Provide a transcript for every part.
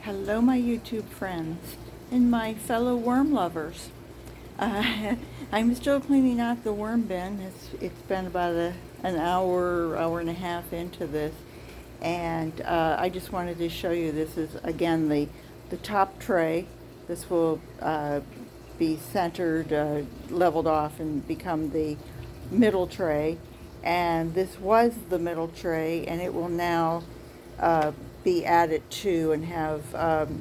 Hello, my YouTube friends and my fellow worm lovers. I'm still cleaning out the worm bin. It's been about an hour and a half into this, and I just wanted to show you. This is again the top tray. This will be centered, leveled off, and become the middle tray. And this was the middle tray, and it will now be added to and have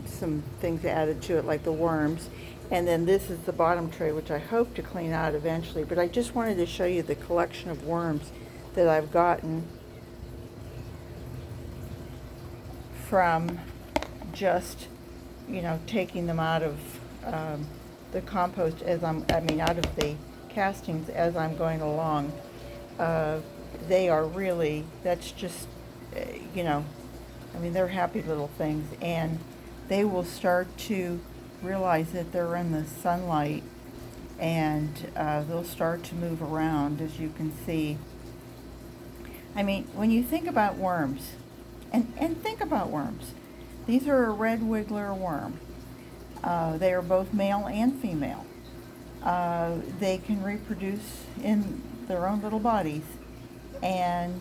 some things added to it like the worms. And then this is the bottom tray, which I hope to clean out eventually. But I just wanted to show you the collection of worms that I've gotten from just, taking them out of the compost out of the castings as I'm going along. They are really, that's just, they're happy little things, and they will start to realize that they're in the sunlight, and they'll start to move around, as you can see. When you think about worms, and think about worms, these are a red wiggler worm. They are both male and female. They can reproduce in their own little bodies, and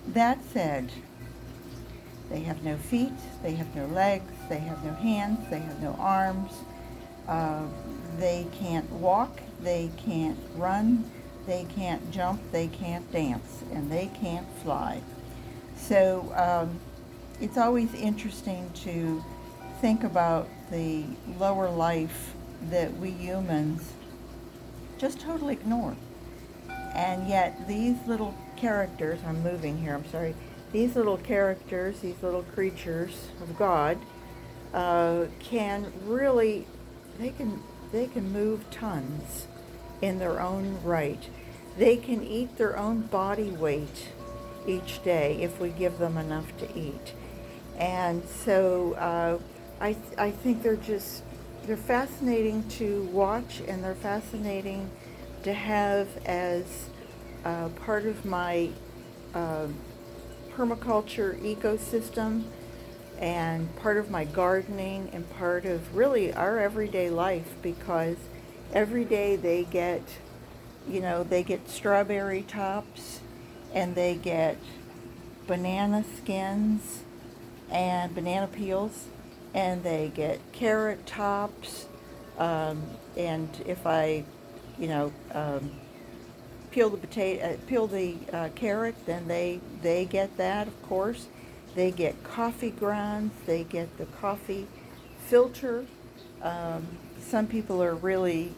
that said, they have no feet, they have no legs, they have no hands, they have no arms, they can't walk, they can't run, they can't jump, they can't dance, and they can't fly. So it's always interesting to think about the lower life that we humans just totally ignore. And yet these little characters, I'm moving here, I'm sorry, these little characters, these little creatures of God, can really, they can move tons in their own right. They can eat their own body weight each day if we give them enough to eat. And so I think they're fascinating to watch, and they're fascinating to have as part of my permaculture ecosystem, and part of my gardening, and part of really our everyday life, because every day they get strawberry tops, and they get banana skins and banana peels, and they get carrot tops, and if I peel the carrot, then they get that, of course. They get coffee grounds, they get the coffee filter. Some people are really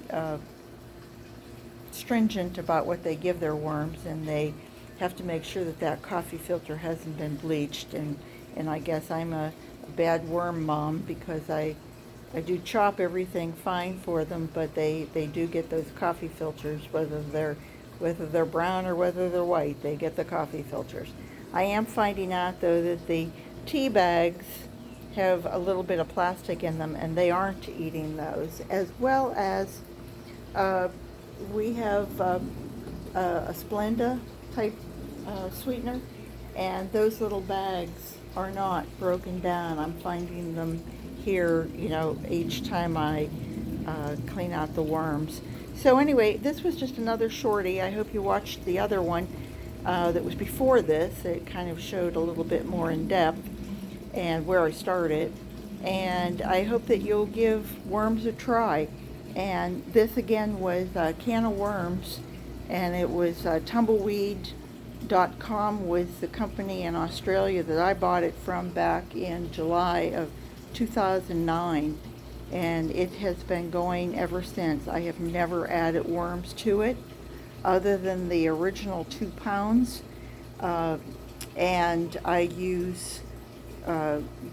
stringent about what they give their worms, and they have to make sure that coffee filter hasn't been bleached, and I guess I'm a bad worm mom, because I do chop everything fine for them, but they do get those coffee filters, whether they're brown or whether they're white, they get the coffee filters. I am finding out, though, that the tea bags have a little bit of plastic in them, and they aren't eating those, as well as we have a Splenda type sweetener, and those little bags are not broken down. I'm finding them here, each time I clean out the worms. So anyway, this was just another shorty. I hope you watched the other one that was before this. It kind of showed a little bit more in depth and where I started. And I hope that you'll give worms a try. And this again was a can of worms, and it was tumbleweed.com was the company in Australia that I bought it from back in July of 2009. And it has been going ever since. I have never added worms to it other than the original 2 pounds. And I use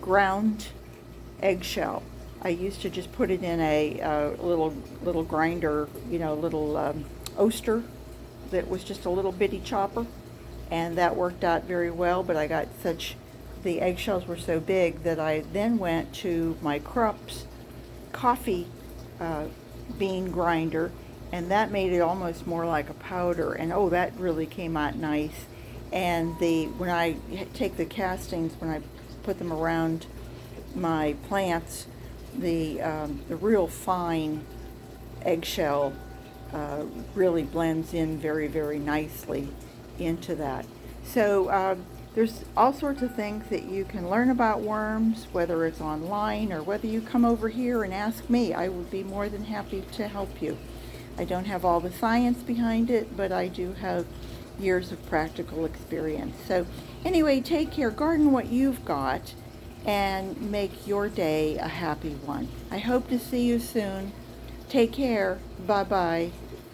ground eggshell. I used to just put it in a little grinder, little oster that was just a little bitty chopper, and that worked out very well. But the eggshells were so big that I then went to my Krups coffee bean grinder, and that made it almost more like a powder, and that really came out nice. And when I take the castings, when I put them around my plants, the real fine eggshell really blends in very, very nicely into that. So there's all sorts of things that you can learn about worms, whether it's online or whether you come over here and ask me. I would be more than happy to help you. I don't have all the science behind it, but I do have years of practical experience. So anyway, take care, garden what you've got, and make your day a happy one. I hope to see you soon. Take care. Bye-bye.